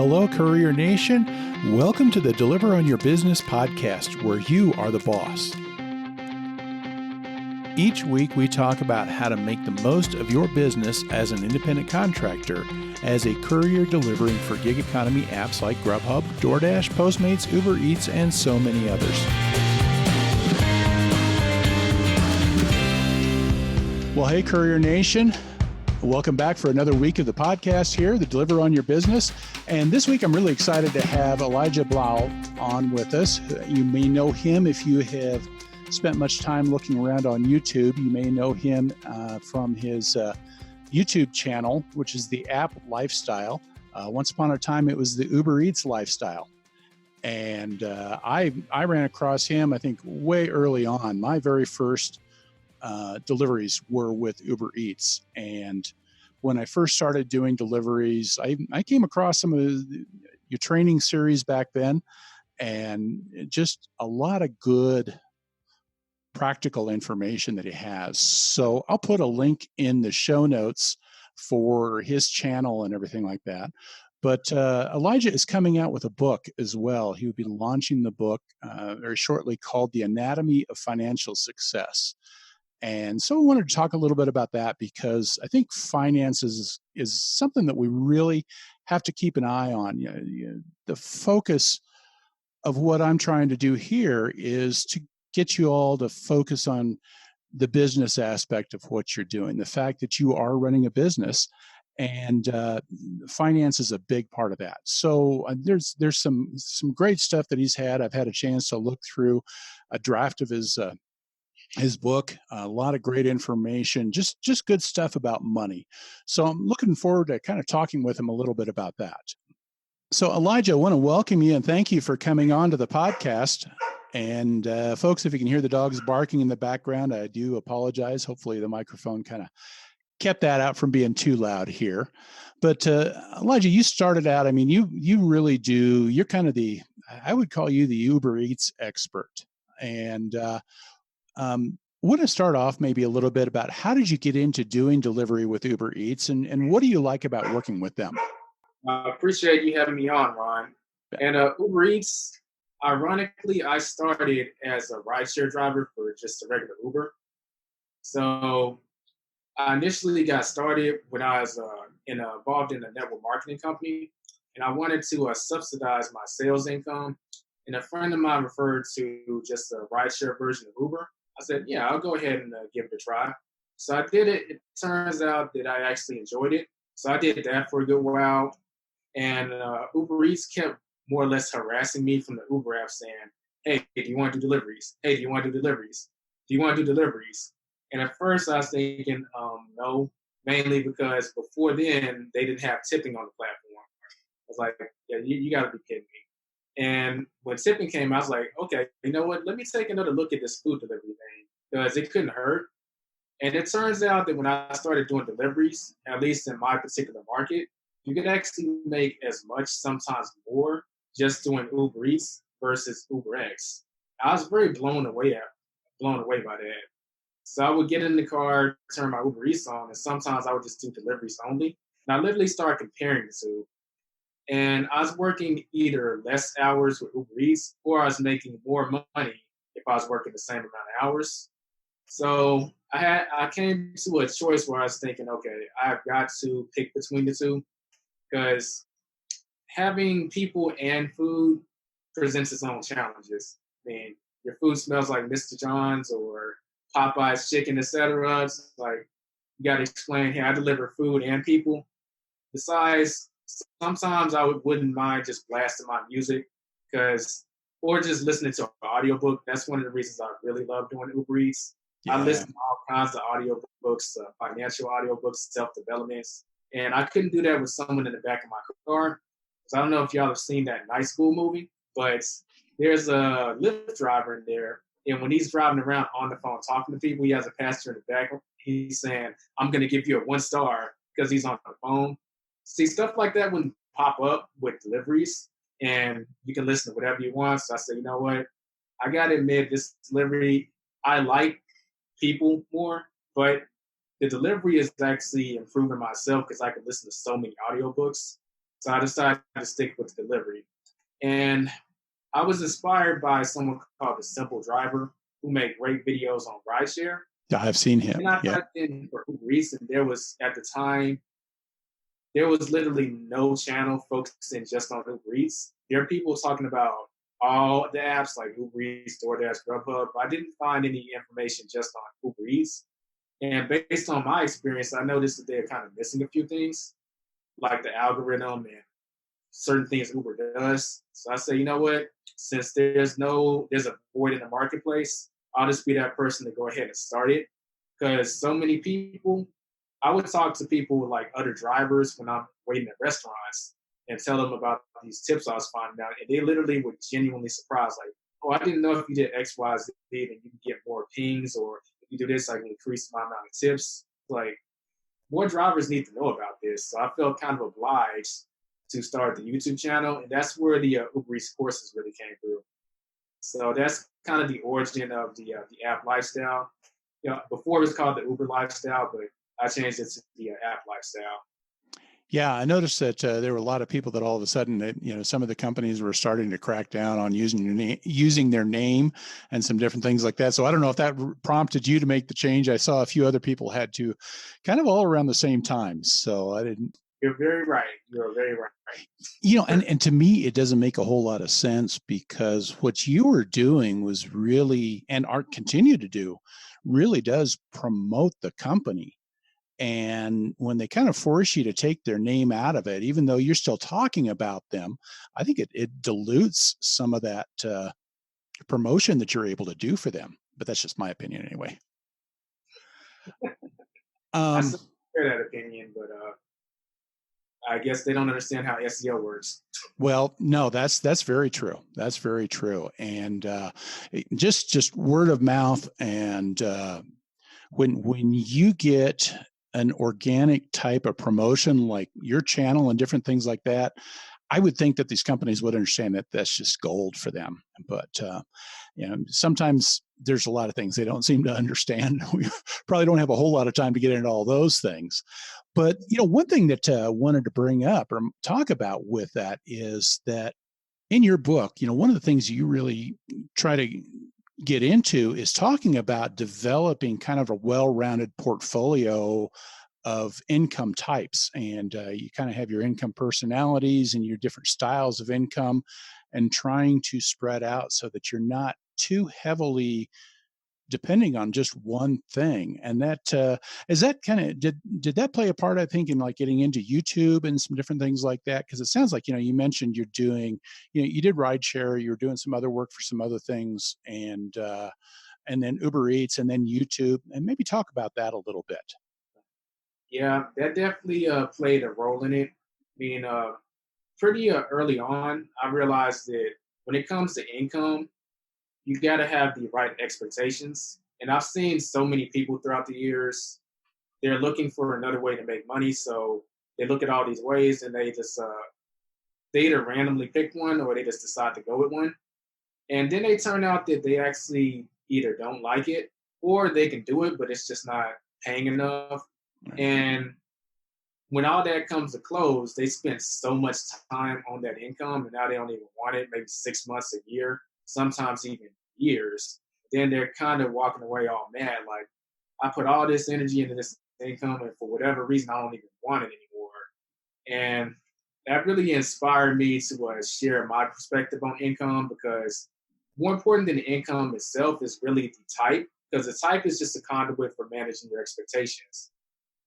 hello, Courier Nation. Welcome to the Deliver on Your Business podcast, where you are the boss. Each week, we talk about how to make the most of your business as an independent contractor, as a courier delivering for gig economy apps like Grubhub, DoorDash, Postmates, Uber Eats, and so many others. Well, hey, Courier Nation. Welcome back for another week of the podcast here, the Deliver on Your Business. And this week, I'm really excited to have Elijah Blau on with us. You may know him if you have spent much time looking around on YouTube. You may know him from his YouTube channel, which is the App Lifestyle. Once upon a time, it was the Uber Eats Lifestyle. And I ran across him, I think, way early on. My very first deliveries were with Uber Eats. And when I first started doing deliveries, I came across some of your training series back then, and just a lot of good practical information that he has. So I'll put a link in the show notes for his channel and everything like that. But Elijah is coming out with a book as well. He will be launching the book very shortly, called The Anatomy of Financial Success. And so I wanted to talk a little bit about that, because I think finances is something that we really have to keep an eye on. The focus of what I'm trying to do here is to get you all to focus on the business aspect of what you're doing, the fact that you are running a business, and finance is a big part of that. So there's some great stuff that he's had. I've had a chance to look through a draft of his book, a lot of great information, just good stuff about money. So I'm looking forward to kind of talking with him a little bit about that. So Elijah, I want to welcome you and thank you for coming on to the podcast. And folks, if you can hear the dogs barking in the background, I do apologize. Hopefully the microphone kind of kept that out from being too loud here. But Elijah, you started out, I mean, you really do, you're kind of I would call you the Uber Eats expert. And I want to start off maybe a little bit about how did you get into doing delivery with Uber Eats, and what do you like about working with them? I appreciate you having me on, Ron. And Uber Eats, ironically, I started as a rideshare driver for just a regular Uber. So I initially got started when I was involved in a network marketing company, and I wanted to subsidize my sales income. And a friend of mine referred to just a rideshare version of Uber. I said, yeah, I'll go ahead and give it a try. So I did it. It turns out that I actually enjoyed it. So I did that for a good while. And Uber Eats kept more or less harassing me from the Uber app saying, hey, do you want to do deliveries? Hey, do you want to do deliveries? Do you want to do deliveries? And at first I was thinking, no, mainly because before then they didn't have tipping on the platform. I was like, yeah, you got to be kidding me. And when tipping came, I was like, okay, you know what? Let me take another look at this food delivery thing, because it couldn't hurt. And it turns out that when I started doing deliveries, at least in my particular market, you could actually make as much, sometimes more, just doing Uber Eats versus Uber X. I was very blown away by that. So I would get in the car, turn my Uber Eats on, and sometimes I would just do deliveries only. And I literally started comparing the two. And I was working either less hours with Uber Eats, or I was making more money if I was working the same amount of hours. So I came to a choice where I was thinking, okay, I've got to pick between the two, because having people and food presents its own challenges. I mean, your food smells like Mr. John's or Popeye's chicken, etc. It's like, you got to explain, hey, I deliver food and people. Besides, sometimes I wouldn't mind just blasting my music, or just listening to an audiobook. That's one of the reasons I really love doing Uber Eats. Yeah. I listen to all kinds of audiobooks, financial audiobooks, self-development, and I couldn't do that with someone in the back of my car. So I don't know if y'all have seen that Night School movie, but there's a Lyft driver in there, and when he's driving around on the phone talking to people, he has a passenger in the back. He's saying, I'm going to give you a 1 star because he's on the phone. See, stuff like that wouldn't pop up with deliveries, and you can listen to whatever you want. So I said, you know what? I got to admit, this delivery, I like people more, but the delivery is actually improving myself because I can listen to so many audiobooks. So I decided to stick with delivery. And I was inspired by someone called the Simple Driver who made great videos on rideshare. I've seen him. And I Yeah. typed in for Uber Eats, and there was at the time there was literally no channel focusing just on Uber Eats. There are people talking about all the apps like Uber Eats, DoorDash, Grubhub. But I didn't find any information just on Uber Eats. And based on my experience, I noticed that they're kind of missing a few things, like the algorithm and certain things Uber does. So I say, you know what? Since there's a void in the marketplace, I'll just be that person to go ahead and start it. Because so many people, I would talk to people like other drivers when I'm waiting at restaurants and tell them about these tips I was finding out, and they literally were genuinely surprised, like, "Oh, I didn't know if you did X, Y, Z, then you can get more pings, or if you do this, I can increase my amount of tips." Like, more drivers need to know about this. So I felt kind of obliged to start the YouTube channel, and that's where the Uber Eats courses really came through. So that's kind of the origin of the app lifestyle. You know, before it was called the Uber lifestyle, but I changed it to the app lifestyle. Yeah, I noticed that there were a lot of people that all of a sudden, some of the companies were starting to crack down on using their name and some different things like that. So I don't know if that prompted you to make the change. I saw a few other people had to, kind of all around the same time. So I didn't. You're very right. You're very right. And to me, it doesn't make a whole lot of sense, because what you were doing was really, and art continue to do, really does promote the company. And when they kind of force you to take their name out of it, even though you're still talking about them, I think it dilutes some of that promotion that you're able to do for them. But that's just my opinion anyway. I Um, still share that opinion, but I guess they don't understand how SEO works. well, no, that's very true. That's very true. And just word of mouth, and when you get an organic type of promotion like your channel and different things like that, I would think that these companies would understand that that's just gold for them. But sometimes there's a lot of things they don't seem to understand. We probably don't have a whole lot of time to get into all those things. But one thing that I wanted to bring up or talk about with that is that in your book, one of the things you really try to get into is talking about developing kind of a well-rounded portfolio of income types. And you kind of have your income personalities and your different styles of income, and trying to spread out so that you're not too heavily depending on just one thing. And that is that kind of did that play a part, I think, in like getting into YouTube and some different things like that? Because it sounds like you mentioned you're doing, you did rideshare, you're doing some other work for some other things, and then Uber Eats, and then YouTube, and maybe talk about that a little bit. Yeah, that definitely played a role in it. I mean, pretty early on, I realized that when it comes to income, you got to have the right expectations. And I've seen so many people throughout the years, they're looking for another way to make money. So they look at all these ways and they just, they either randomly pick one or they just decide to go with one. And then they turn out that they actually either don't like it or they can do it, but it's just not paying enough. Right. And when all that comes to close, they spent so much time on that income and now they don't even want it, maybe 6 months, a year, sometimes even years. Then they're kind of walking away all mad, like, I put all this energy into this income and for whatever reason, I don't even want it anymore. And that really inspired me to share my perspective on income, because more important than the income itself is really the type, because the type is just a conduit for managing your expectations.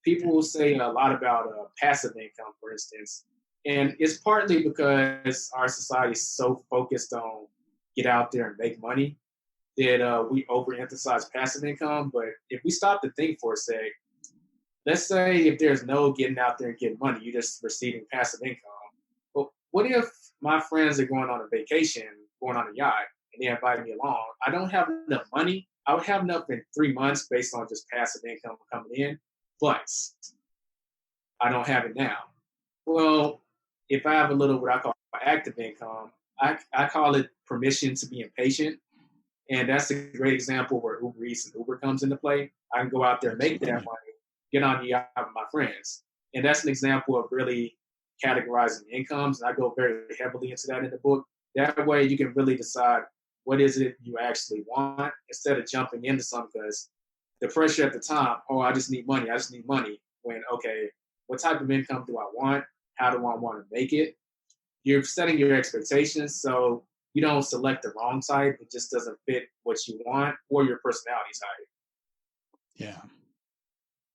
People will say a lot about passive income, for instance, and it's partly because our society is so focused on get out there and make money that we overemphasize passive income. But if we stop to think for a sec, let's say if there's no getting out there and getting money, you're just receiving passive income. But what if my friends are going on a vacation, going on a yacht, and they invite me along? I don't have enough money. I would have enough in 3 months based on just passive income coming in, but I don't have it now. Well, if I have a little what I call active income, I call it permission to be impatient. And that's a great example where Uber Eats and Uber comes into play. I can go out there and make that money, get on the yacht with my friends. And that's an example of really categorizing incomes. And I go very heavily into that in the book. That way you can really decide what is it you actually want instead of jumping into something because the pressure at the time, oh, I just need money. I just need money. When, okay, what type of income do I want? How do I want to make it? You're setting your expectations so you don't select the wrong type. It just doesn't fit what you want or your personality type. Yeah.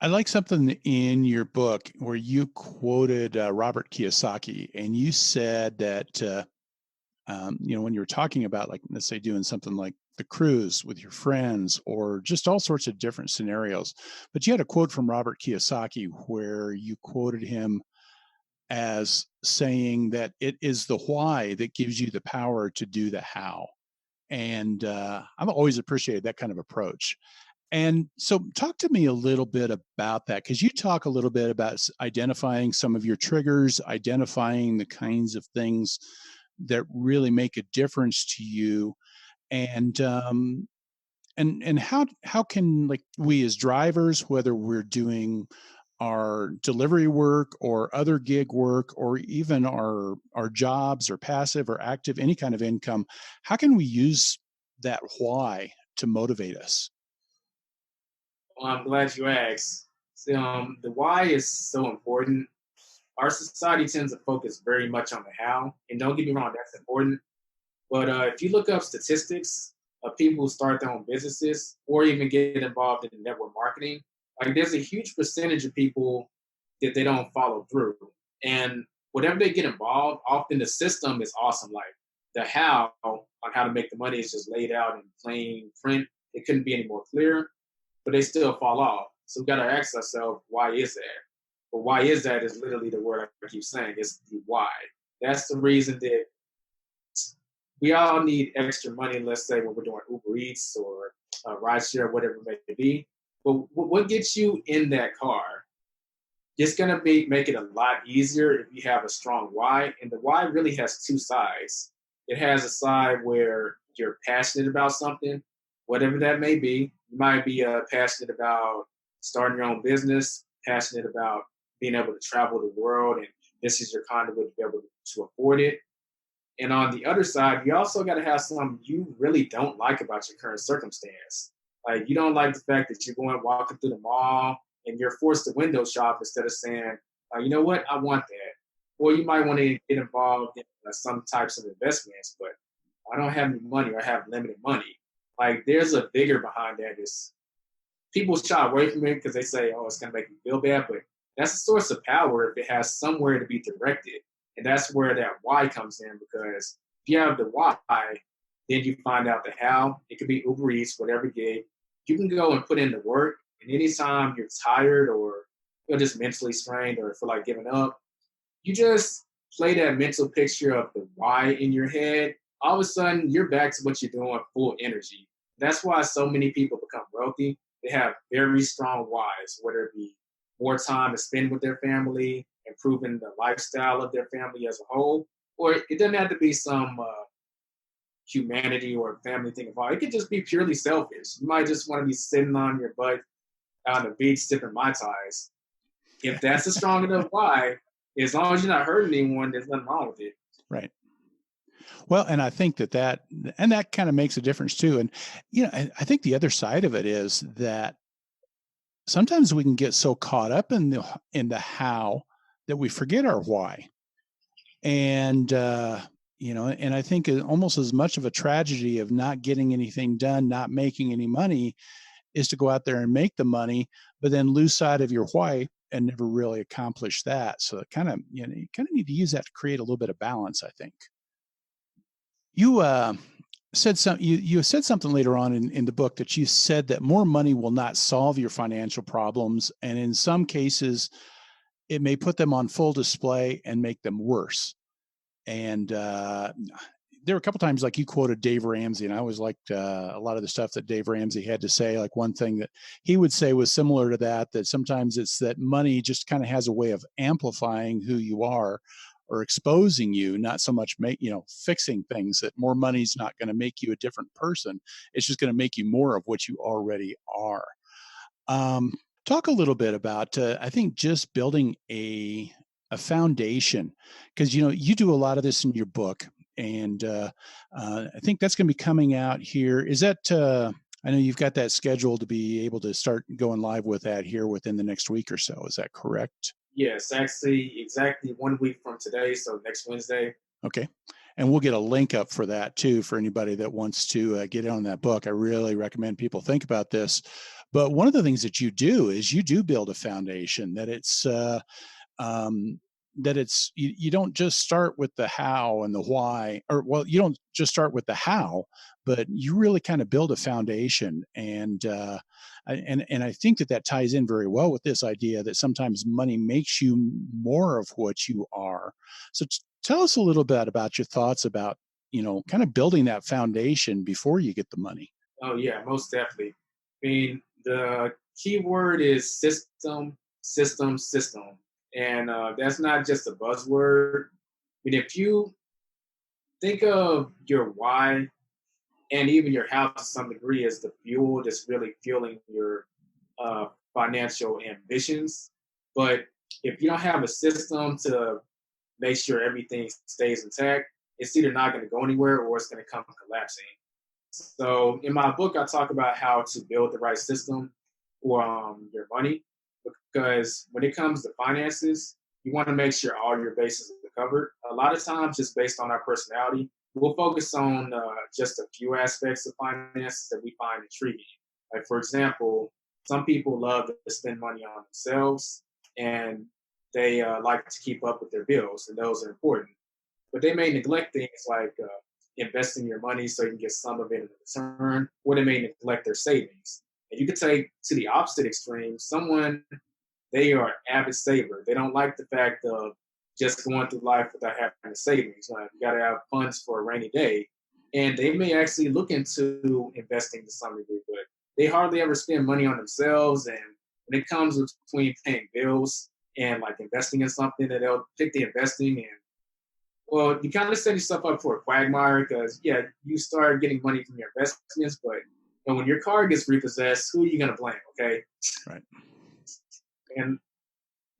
I like something in your book where you quoted Robert Kiyosaki, and you said that when you were talking about, like, let's say doing something like the cruise with your friends or just all sorts of different scenarios, but you had a quote from Robert Kiyosaki where you quoted him as saying that it is the why that gives you the power to do the how. And I've always appreciated that kind of approach. And so, talk to me a little bit about that, because you talk a little bit about identifying some of your triggers, identifying the kinds of things that really make a difference to you, and how can, like, we as drivers, whether we're doing our delivery work or other gig work or even our jobs or passive or active, any kind of income, how can we use that why to motivate us? Well, I'm glad you asked. So, the why is so important. Our society tends to focus very much on the how, and don't get me wrong, that's important. But if you look up statistics of people who start their own businesses or even get involved in network marketing, like there's a huge percentage of people that they don't follow through. And whatever they get involved, often the system is awesome. Like the how on how to make the money is just laid out in plain print. It couldn't be any more clear, but they still fall off. So we got to ask ourselves, why is that? But why is that is literally the word I keep saying. It's the why. That's the reason that we all need extra money, let's say when we're doing Uber Eats or rideshare, whatever it may be. But what gets you in that car? It's going to make it a lot easier if you have a strong why. And the why really has two sides. It has a side where you're passionate about something, whatever that may be. You might be passionate about starting your own business, passionate about being able to travel the world, and this is your conduit to be able to afford it. And on the other side, you also got to have something you really don't like about your current circumstance. Like you don't like the fact that you're going walking through the mall and you're forced to window shop instead of saying, you know what, I want that. Or you might want to get involved in some types of investments, but I don't have any money or I have limited money. Like there's a bigger behind that. Is people shy away from it because they say, oh, it's going to make me feel bad. But that's a source of power if it has somewhere to be directed. And that's where that why comes in, because if you have the why, then you find out the how. It could be Uber Eats, whatever gig. You can go and put in the work. And anytime you're tired or you're just mentally strained or feel like giving up, you just play that mental picture of the why in your head. All of a sudden, you're back to what you're doing full energy. That's why so many people become wealthy. They have very strong whys, whether it be more time to spend with their family, improving the lifestyle of their family as a whole, or it doesn't have to be some humanity or family thing involved. It could just be purely selfish. You might just want to be sitting on your butt on the beach sipping Mai Tais. If that's a strong enough why, as long as you're not hurting anyone, there's nothing wrong with it. Right. Well, and I think that kind of makes a difference too. And, I think the other side of it is that sometimes we can get so caught up in the how that we forget our why. And, and I think almost as much of a tragedy of not getting anything done, not making any money, is to go out there and make the money, but then lose sight of your why and never really accomplish that. So it kind of, you kind of need to use that to create a little bit of balance, I think. You you said something later on in the book that you said that more money will not solve your financial problems, and in some cases, it may put them on full display and make them worse. And there were a couple times, like you quoted Dave Ramsey, and I always liked a lot of the stuff that Dave Ramsey had to say. Like one thing that he would say was similar to that sometimes it's that money just kind of has a way of amplifying who you are or exposing you, not so much fixing things. That more money's not going to make you a different person. It's just going to make you more of what you already are. Talk a little bit about, I think, just building a a foundation, because you do a lot of this in your book, and I think that's going to be coming out here. Is that I know you've got that scheduled to be able to start going live with that here within the next week or so. Is that correct? Yes, actually, exactly 1 week from today, so next Wednesday. Okay. And we'll get a link up for that too for anybody that wants to get in on that book. I really recommend people think about this. But one of the things that you do is you do build a foundation um, that you don't just start with the how and the why, or well, you don't just start with the how, but you really kind of build a foundation. And I think that that ties in very well with this idea that sometimes money makes you more of what you are. So tell us a little bit about your thoughts about kind of building that foundation before you get the money. Oh yeah, most definitely. I mean, the key word is system, system, system, and that's not just a buzzword. I mean, if you think of your why and even your how to some degree as the fuel that's really fueling your financial ambitions, but if you don't have a system to make sure everything stays intact, it's either not going to go anywhere or it's going to come collapsing. So in my book, I talk about how to build the right system for your money, because when it comes to finances, you want to make sure all your bases are covered. A lot of times, just based on our personality, we'll focus on just a few aspects of finances that we find intriguing. Like, for example, some people love to spend money on themselves, and they like to keep up with their bills, and those are important. But they may neglect things like investing your money so you can get some of it in return, or they may neglect their savings. And you could take to the opposite extreme someone, they are an avid saver. They don't like the fact of just going through life without having a savings. You got to have funds for a rainy day. And they may actually look into investing to some degree, but they hardly ever spend money on themselves. And when it comes between paying bills and like investing in something, that they'll pick the investing, and well, you kind of set yourself up for a quagmire, because yeah, you start getting money from your investments, but when your car gets repossessed, who are you gonna blame? Okay, Right. and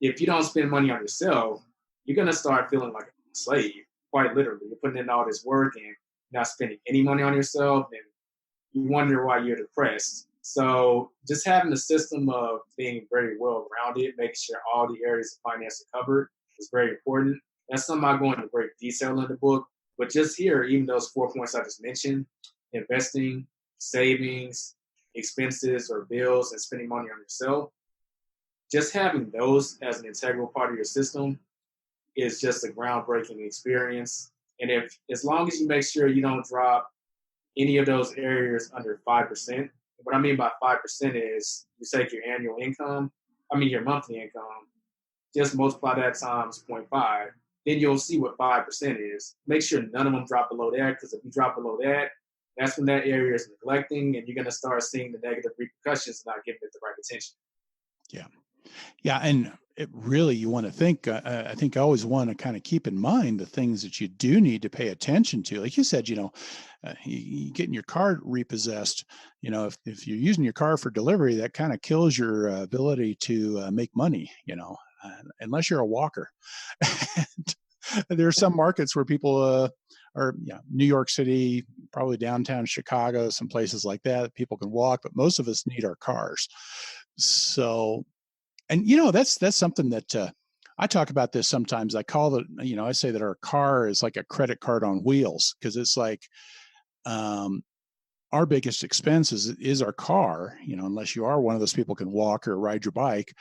if you don't spend money on yourself, you're gonna start feeling like a slave, quite literally. You're putting in all this work and not spending any money on yourself, and you wonder why you're depressed. So just having a system of being very well rounded, making sure all the areas of finance are covered, is very important. That's something I go into great detail in the book. But just here, even those 4 points I just mentioned, investing, savings, expenses or bills, and spending money on yourself, just having those as an integral part of your system is just a groundbreaking experience. And if, as long as you make sure you don't drop any of those areas under 5%, what I mean by 5% is you take your annual income, your monthly income, just multiply that times zero point 0.5, then you'll see what 5% is. Make sure none of them drop below that, because if you drop below that, that's when that area is neglecting, and you're going to start seeing the negative repercussions of not giving it the right attention. Yeah. Yeah, and it really you want to think. I think I always want to kind of keep in mind the things that you do need to pay attention to. Like you said, you getting your car repossessed. If you're using your car for delivery, that kind of kills your ability to make money. Unless you're a walker. And there are some markets where people are, New York City, probably downtown Chicago, some places like that. People can walk, but most of us need our cars. So. And that's something that I talk about this sometimes. I call it, I say that our car is like a credit card on wheels, because it's like our biggest expense is our car. Unless you are one of those people who can walk or ride your bike,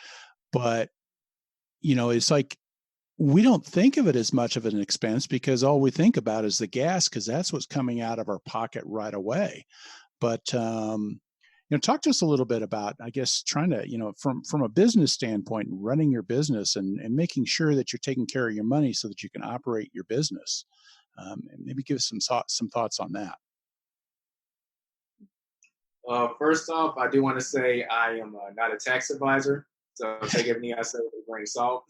but it's like we don't think of it as much of an expense because all we think about is the gas, because that's what's coming out of our pocket right away. But talk to us a little bit about, I guess, trying to, from a business standpoint, running your business and making sure that you're taking care of your money so that you can operate your business. And maybe give us some thoughts on that. First off, I do want to say I am not a tax advisor, so take everything I say with a grain of salt.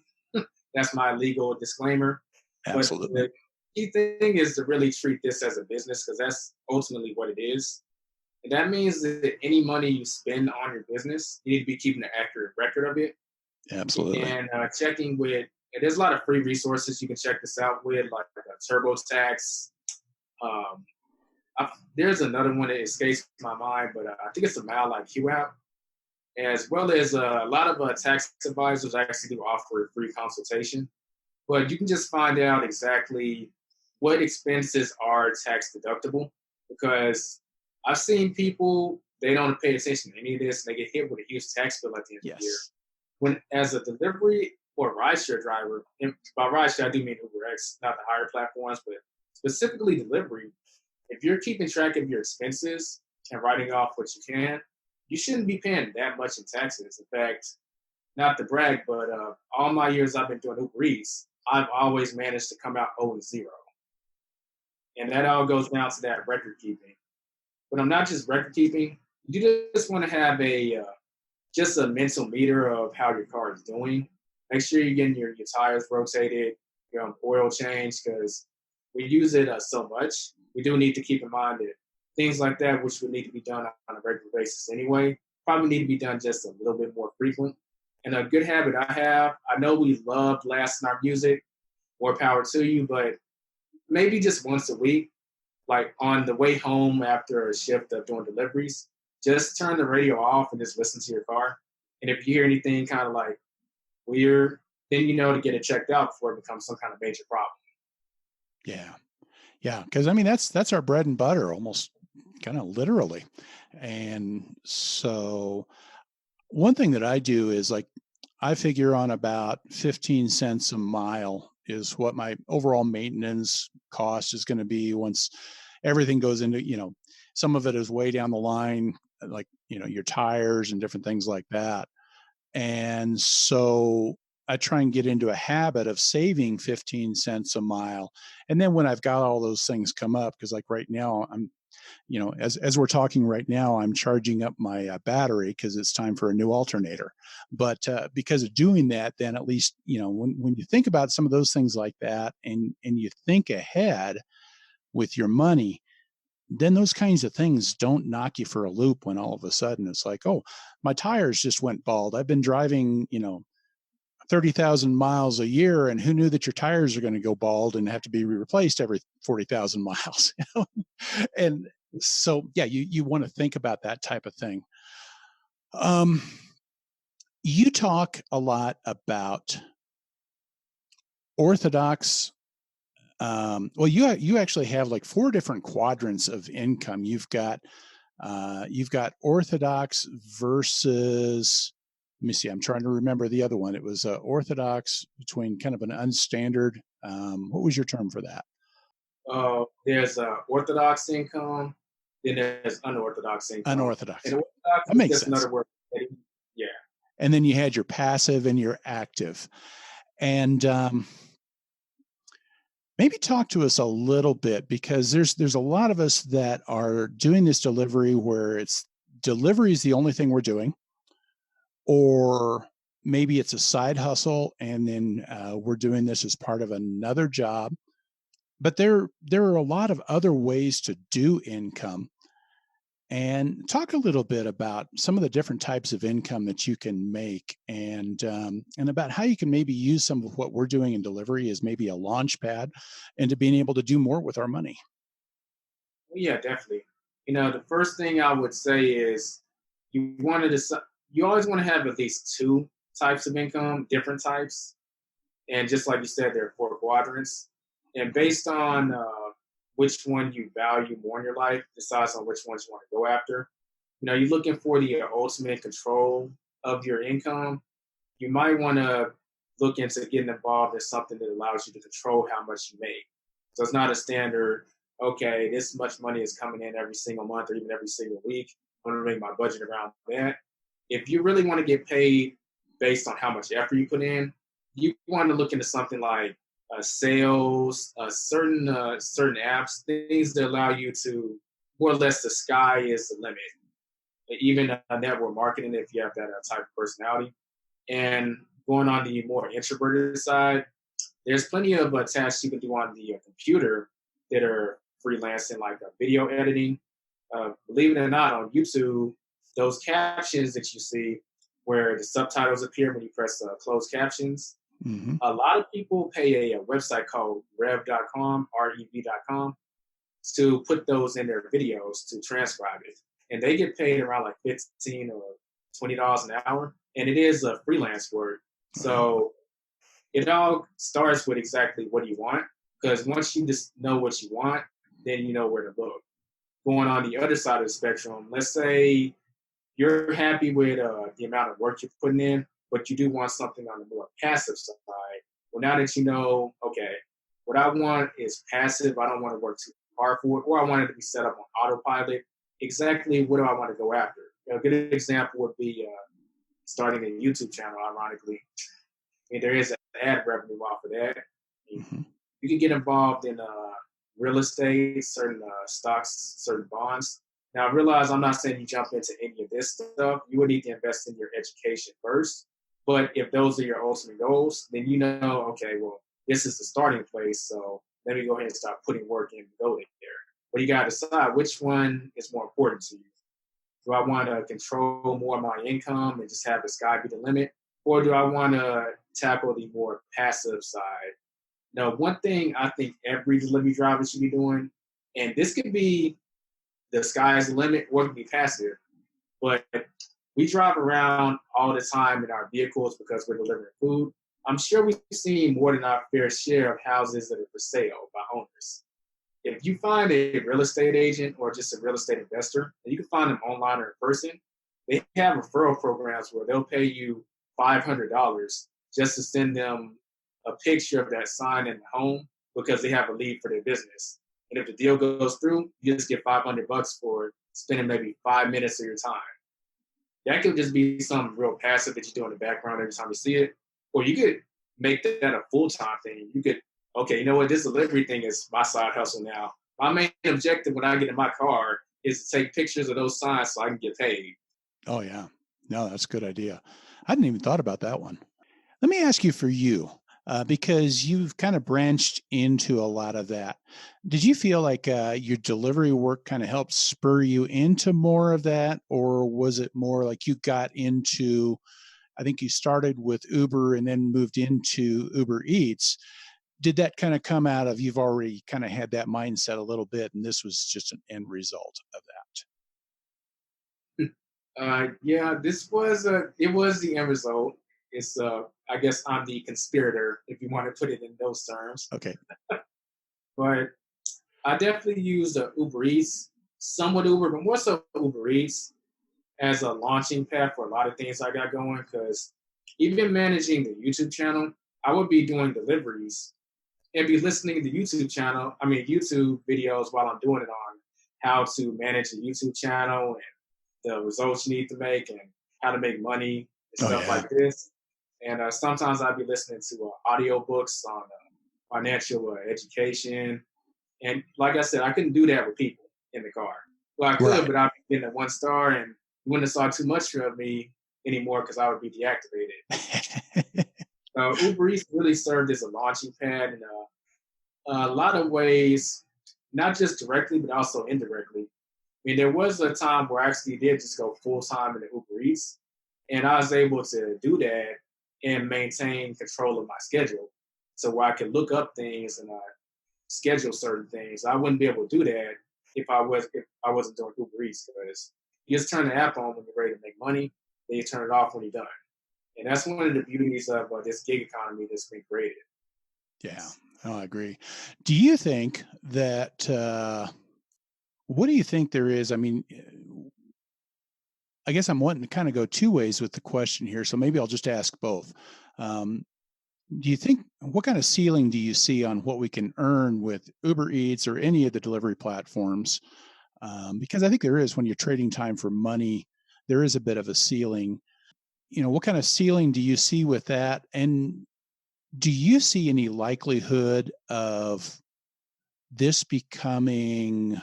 That's my legal disclaimer. But Absolutely. the key thing is to really treat this as a business, because that's ultimately what it is. And that means that any money you spend on your business, you need to be keeping an accurate record of it, Absolutely. and checking with And there's a lot of free resources you can check this out with, like TurboTax. Um, there's another one that escapes my mind, but I think it's the Mile IQ app, as well as a lot of tax advisors actually do offer a free consultation. But you can just find out exactly what expenses are tax deductible, because I've seen people, they don't pay attention to any of this and they get hit with a huge tax bill at the end of the year. Yes. When, as a delivery or rideshare driver, and by rideshare I do mean Uber X, not the higher platforms, but specifically delivery, if you're keeping track of your expenses and writing off what you can, you shouldn't be paying that much in taxes. In fact, not to brag, but all my years I've been doing Uber Eats, I've always managed to come out owing zero. And that all goes down to that record keeping. But I'm not just record keeping. You just want to have a just a mental meter of how your car is doing. Make sure you're getting your tires rotated, your oil changed, because we use it so much. We do need to keep in mind that things like that, which would need to be done on a regular basis anyway, probably need to be done just a little bit more frequent. And a good habit I have, I know we love blasting our music, more power to you, but maybe just once a week, like on the way home after a shift of doing deliveries, just turn the radio off and just listen to your car. And if you hear anything kind of like weird, then you know to get it checked out before it becomes some kind of major problem. Yeah. Yeah. Cause I mean, that's our bread and butter, almost kind of literally. And so one thing that I do is like, I figure on about 15 cents a mile is what my overall maintenance cost is going to be once everything goes into, some of it is way down the line, like, your tires and different things like that. And so I try and get into a habit of saving 15 cents a mile. And then when I've got all those things come up, because like right now I'm, as we're talking right now, I'm charging up my battery because it's time for a new alternator. But because of doing that, then at least, when you think about some of those things like that and you think ahead with your money, then those kinds of things don't knock you for a loop when all of a sudden it's like, oh, my tires just went bald. I've been driving, 30,000 miles a year, and who knew that your tires are going to go bald and have to be replaced every 40,000 miles? And so, yeah, you want to think about that type of thing. You talk a lot about orthodox. Well, you actually have like 4 different quadrants of income. You've got orthodox versus. Let me see. I'm trying to remember the other one. It was orthodox between kind of an unstandard. What was your term for that? There's orthodox income, then there's unorthodox income. Unorthodox. And orthodox that makes is just sense. another word. Yeah. And then you had your passive and your active. And maybe talk to us a little bit, because there's a lot of us that are doing this delivery where it's delivery is the only thing we're doing, or maybe it's a side hustle and then we're doing this as part of another job. But there are a lot of other ways to do income. And talk a little bit about some of the different types of income that you can make, and about how you can maybe use some of what we're doing in delivery as maybe a launch pad into being able to do more with our money. Yeah, definitely. The first thing I would say is you want to decide, you always want to have at least 2 types of income, different types. And just like you said, there are 4 quadrants. And based on which one you value more in your life, decides on which ones you want to go after. You're looking for the ultimate control of your income. You might want to look into getting involved in something that allows you to control how much you make. So it's not a standard, okay, this much money is coming in every single month or even every single week. I'm going to make my budget around that. If you really want to get paid based on how much effort you put in, you want to look into something like sales, certain apps, things that allow you to more or less, the sky is the limit. Even network marketing, if you have that type of personality. And going on the more introverted side, there's plenty of tasks you can do on the computer that are freelancing, like video editing. Believe it or not, on YouTube, those captions that you see where the subtitles appear when you press closed captions, Hmm. A lot of people pay a website called rev.com, to put those in their videos to transcribe it. And they get paid around like 15 or $20 an hour. And it is a freelance work. Okay. So it all starts with exactly what you want. Because once you just know what you want, then you know where to look. Going on the other side of the spectrum, let's say you're happy with the amount of work you're putting in, but you do want something on the more passive side. Well, now that you know, okay, what I want is passive. I don't want to work too hard for it, or I want it to be set up on autopilot. Exactly what do I want to go after? A good example would be starting a YouTube channel, ironically. I mean, there is an ad revenue off of that. I mean, Hmm. you can get involved in real estate, certain stocks, certain bonds. Now, I realize I'm not saying you jump into any of this stuff. You would need to invest in your education first. But if those are your ultimate goals, then you know, okay, well, this is the starting place. So let me go ahead and start putting work in to go there. But you got to decide which one is more important to you. Do I want to control more of my income and just have the sky be the limit? Or do I want to tackle the more passive side? Now, one thing I think every delivery driver should be doing, and this could be the sky's the limit or it could be passive, but we drive around all the time in our vehicles because we're delivering food. I'm sure we've seen more than our fair share of houses that are for sale by owners. If you find a real estate agent or just a real estate investor, and you can find them online or in person, they have referral programs where they'll pay you $500 just to send them a picture of that sign in the home because they have a lead for their business. And if the deal goes through, you just get $500 for spending maybe 5 minutes of your time. That could just be something real passive that you do in the background every time you see it. Or you could make that a full-time thing. You could, okay, you know what, this delivery thing is my side hustle now. My main objective when I get in my car is to take pictures of those signs so I can get paid. Oh, yeah. No, that's a good idea. I hadn't even thought about that one. Let me ask you for you, because you've kind of branched into a lot of that. Did you feel like your delivery work kind of helped spur you into more of that? Or was it more like you got into, I think you started with Uber and then moved into Uber Eats? Did that kind of come out of you've already kind of had that mindset a little bit and this was just an end result of that? Yeah, it was the end result. It's I guess I'm the conspirator if you want to put it in those terms. Okay. But I definitely used Uber Eats, somewhat Uber, but more so Uber Eats as a launching pad for a lot of things I got going. Because even managing the YouTube channel, I would be doing deliveries and be listening to YouTube videos while I'm doing it on how to manage a YouTube channel and the results you need to make and how to make money and Oh, stuff yeah. like this. And sometimes I'd be listening to audio books on financial education. And like I said, I couldn't do that with people in the car. Well, I could, Right. but I'd be getting a 1 star and you wouldn't have saw too much of me anymore because I would be deactivated. Uber Eats really served as a launching pad in a lot of ways, not just directly, but also indirectly. I mean, there was a time where I actually did just go full time in the Uber Eats, and I was able to do that and maintain control of my schedule, so where I could look up things and schedule certain things. I wouldn't be able to do that if I wasn't doing Uber Eats because you just turn the app on when you're ready to make money, then you turn it off when you're done. And that's one of the beauties of this gig economy that's been created. Yeah. Oh, I agree. Do you think that, what do you think there is? I mean, I guess I'm wanting to kind of go two ways with the question here. So maybe I'll just ask both. Um, do you think what kind of ceiling do you see on what we can earn with Uber Eats or any of the delivery platforms? Because I think there is when you're trading time for money, there is a bit of a ceiling. What kind of ceiling do you see with that? And do you see any likelihood of this becoming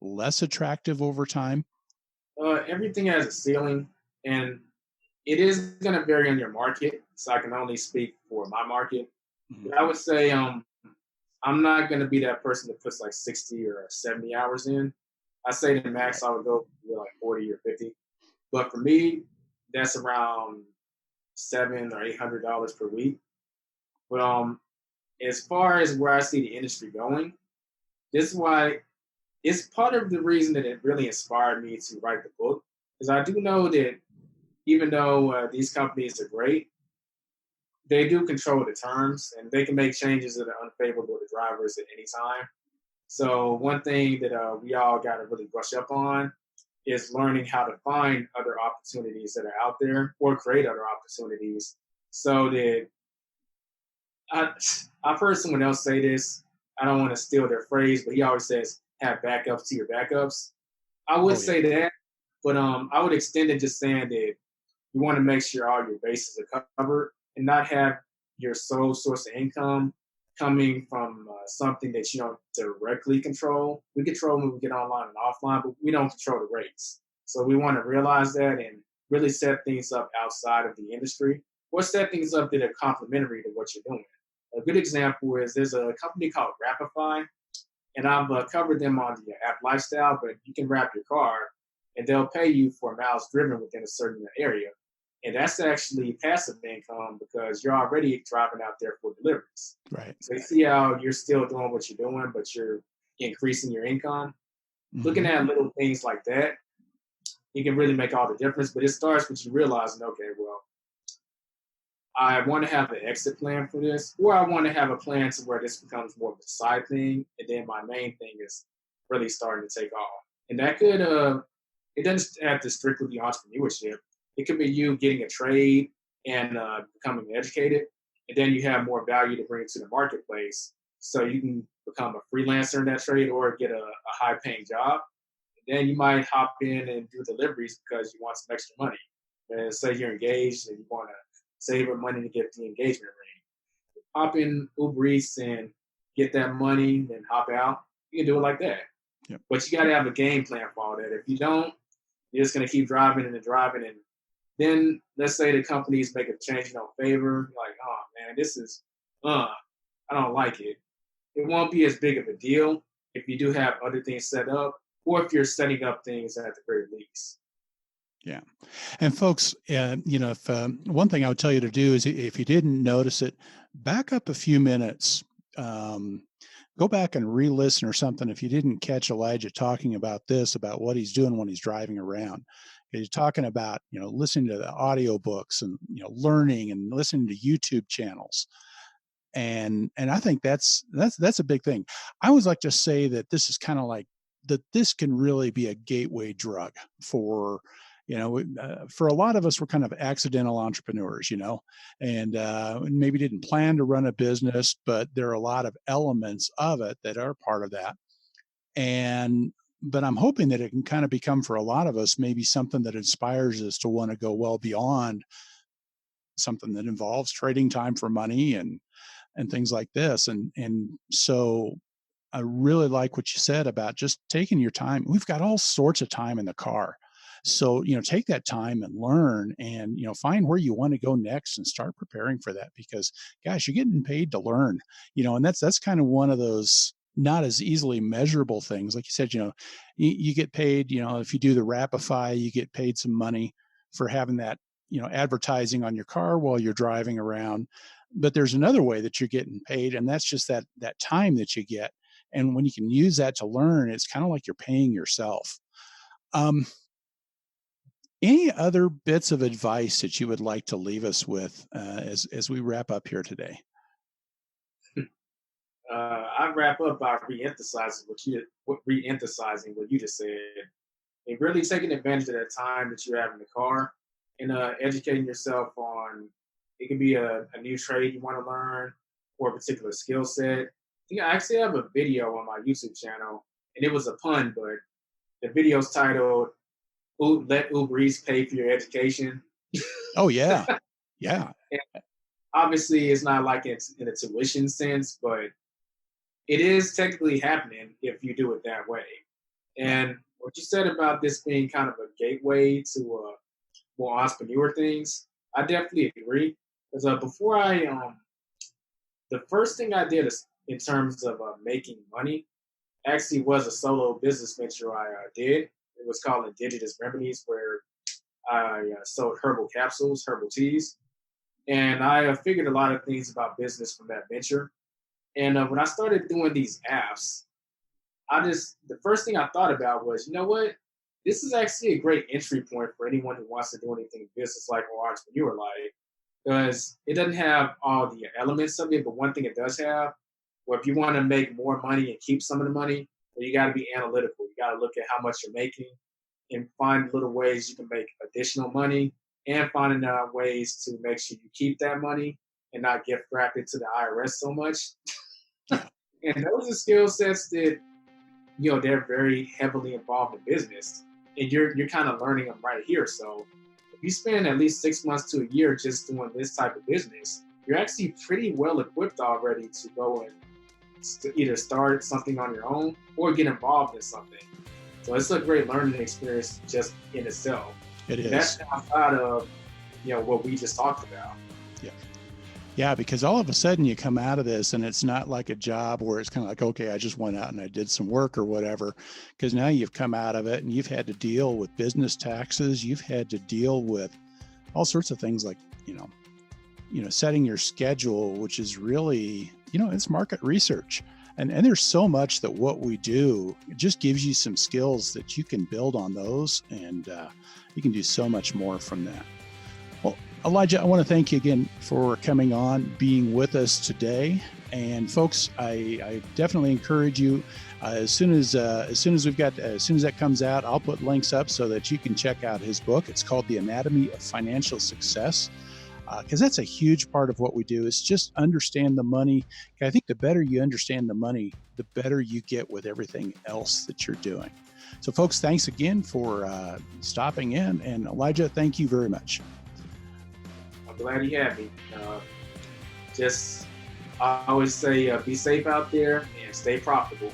less attractive over time? Everything has a ceiling, and it is going to vary on your market. So I can only speak for my market. Mhm. But I would say I'm not going to be that person that puts like 60 or 70 hours in. I say the max Right. I would go with like 40 or 50. But for me, that's around $700 or $800 per week. But as far as where I see the industry going, this is why it's part of the reason that it really inspired me to write the book. Because I do know that even though these companies are great, they do control the terms and they can make changes that are unfavorable to drivers at any time. So one thing that we all got to really brush up on is learning how to find other opportunities that are out there or create other opportunities so that I, I've heard someone else say this. I don't want to steal their phrase, but he always says, have backups to your backups. I would Oh yeah. say that, but I would extend it just saying that you want to make sure all your bases are covered and not have your sole source of income coming from something that you don't directly control. We control when we get online and offline, but we don't control the rates. So we want to realize that and really set things up outside of the industry or set things up that are complementary to what you're doing. A good example is there's a company called Rapify, and I've covered them on the app Lifestyle, but you can wrap your car and they'll pay you for miles driven within a certain area. And that's actually passive income because you're already driving out there for deliveries. Right. So you see how you're still doing what you're doing, but you're increasing your income. Looking Mm-hmm. at little things like that, you can really make all the difference. But it starts with you realizing, okay, well, I want to have an exit plan for this, or I want to have a plan to where this becomes more of a side thing, and then my main thing is really starting to take off. And that could, it doesn't have to strictly be entrepreneurship. It could be you getting a trade and becoming educated, and then you have more value to bring to the marketplace, so you can become a freelancer in that trade or get a high-paying job. And then you might hop in and do deliveries because you want some extra money. And say you're engaged and you want to save your money to get the engagement ring. Hop in Uber Eats and get that money, then hop out. You can do it like that. Yep. But you got to have a game plan for all that. If you don't, you're just going to keep driving and driving. And then let's say the companies make a change in your favor. Like, oh, man, this is, I don't like it. It won't be as big of a deal if you do have other things set up or if you're setting up things at the very least. Yeah. And folks, if one thing I would tell you to do is if you didn't notice it, back up a few minutes, go back and re-listen or something. If you didn't catch Elijah talking about this, about what he's doing when he's driving around, he's talking about, listening to the audio books and, learning and listening to YouTube channels. And I think that's a big thing. I always like to say that this is kind of like that. This can really be a gateway drug for, for a lot of us, we're kind of accidental entrepreneurs, and maybe didn't plan to run a business, but there are a lot of elements of it that are part of that. But I'm hoping that it can kind of become for a lot of us maybe something that inspires us to want to go well beyond something that involves trading time for money and things like this. And so I really like what you said about just taking your time. We've got all sorts of time in the car. So, take that time and learn and, find where you want to go next and start preparing for that because gosh, you're getting paid to learn, and that's kind of one of those not as easily measurable things. Like you said, you get paid, if you do the Rapify, you get paid some money for having that, advertising on your car while you're driving around. But there's another way that you're getting paid, and that's just that time that you get. And when you can use that to learn, it's kind of like you're paying yourself. Any other bits of advice that you would like to leave us with as we wrap up here today? I wrap up by re-emphasizing what you just said, and really taking advantage of that time that you have in the car, and educating yourself on. It can be a new trade you want to learn, or a particular skill set. I actually have a video on my YouTube channel, and it was a pun, but the video's titled "Let Uber Eats Pay for Your Education." Oh yeah, yeah. Obviously, it's not like it's in a tuition sense, but it is technically happening if you do it that way. And what you said about this being kind of a gateway to more entrepreneur things, I definitely agree. Because the first thing I did in terms of making money actually was a solo business venture I did. It was called Indigenous Remedies, where I sold herbal capsules, herbal teas. And I figured a lot of things about business from that venture. And when I started doing these apps, the first thing I thought about was, you know what? This is actually a great entry point for anyone who wants to do anything business like or entrepreneur like, because it doesn't have all the elements of it. But one thing it does have, well, if you want to make more money and keep some of the money, well, you got to be analytical. You got to look at how much you're making and find little ways you can make additional money and finding ways to make sure you keep that money and not get grafted to the IRS so much. And those are skill sets that, they're very heavily involved in business, and you're kind of learning them right here. So if you spend at least 6 months to a year just doing this type of business, you're actually pretty well equipped already to go and to either start something on your own or get involved in something. So it's a great learning experience just in itself. It is. That's outside of, what we just talked about. Yeah. Yeah, because all of a sudden you come out of this and it's not like a job where it's kind of like, okay, I just went out and I did some work or whatever, because now you've come out of it and you've had to deal with business taxes. You've had to deal with all sorts of things like, setting your schedule, which is really, it's market research. And there's so much that what we do, it just gives you some skills that you can build on those, and you can do so much more from that. Well, Elijah, I want to thank you again for coming on, being with us today. And folks, I definitely encourage you, as soon as that comes out, I'll put links up so that you can check out his book. It's called The Anatomy of Financial Success. Because that's a huge part of what we do, is just understand the money. I think the better you understand the money, the better you get with everything else that you're doing. So folks, thanks again for stopping in. And Elijah, thank you very much. I'm glad you had me. I always say, be safe out there and stay profitable.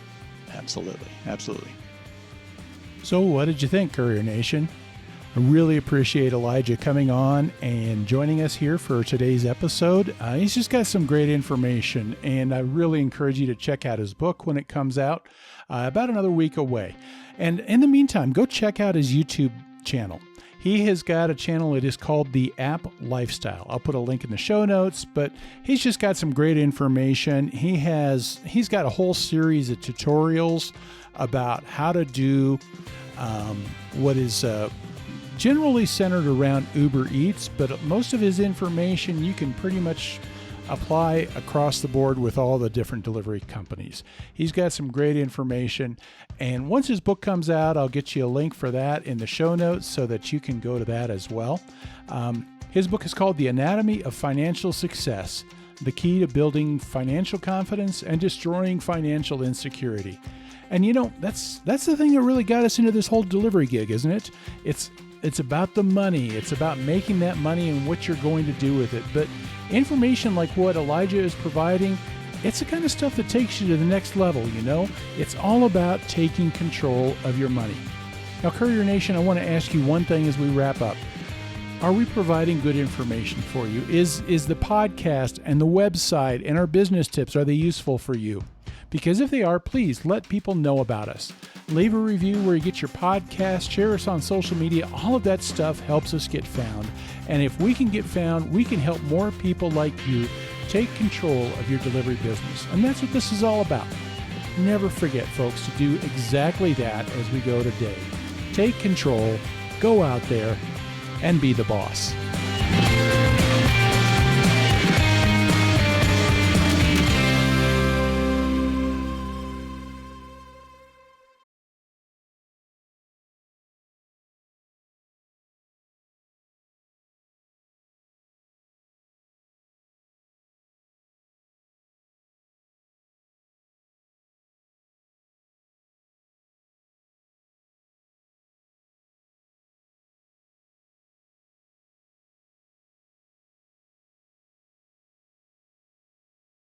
Absolutely. Absolutely. So what did you think, Courier Nation? I really appreciate Elijah coming on and joining us here for today's episode. He's just got some great information, and I really encourage you to check out his book when it comes out, about another week away. And in the meantime, go check out his YouTube channel. He has got a channel. It is called The App Lifestyle. I'll put a link in the show notes, but he's just got some great information. He's got a whole series of tutorials about how to do what is generally centered around Uber Eats, but most of his information you can pretty much apply across the board with all the different delivery companies. He's got some great information, and once his book comes out, I'll get you a link for that in the show notes so that you can go to that as well. His book is called The Anatomy of Financial Success, the key to building financial confidence and destroying financial insecurity. And that's the thing that really got us into this whole delivery gig, isn't it? It's about the money. It's about making that money and what you're going to do with it. But information like what Elijah is providing, it's the kind of stuff that takes you to the next level, It's all about taking control of your money. Now, Courier Nation, I want to ask you one thing as we wrap up. Are we providing good information for you? Is the podcast and the website and our business tips, are they useful for you? Because if they are, please let people know about us. Leave a review where you get your podcast, share us on social media. All of that stuff helps us get found. And if we can get found, we can help more people like you take control of your delivery business. And that's what this is all about. Never forget, folks, to do exactly that as we go today. Take control, go out there, and be the boss.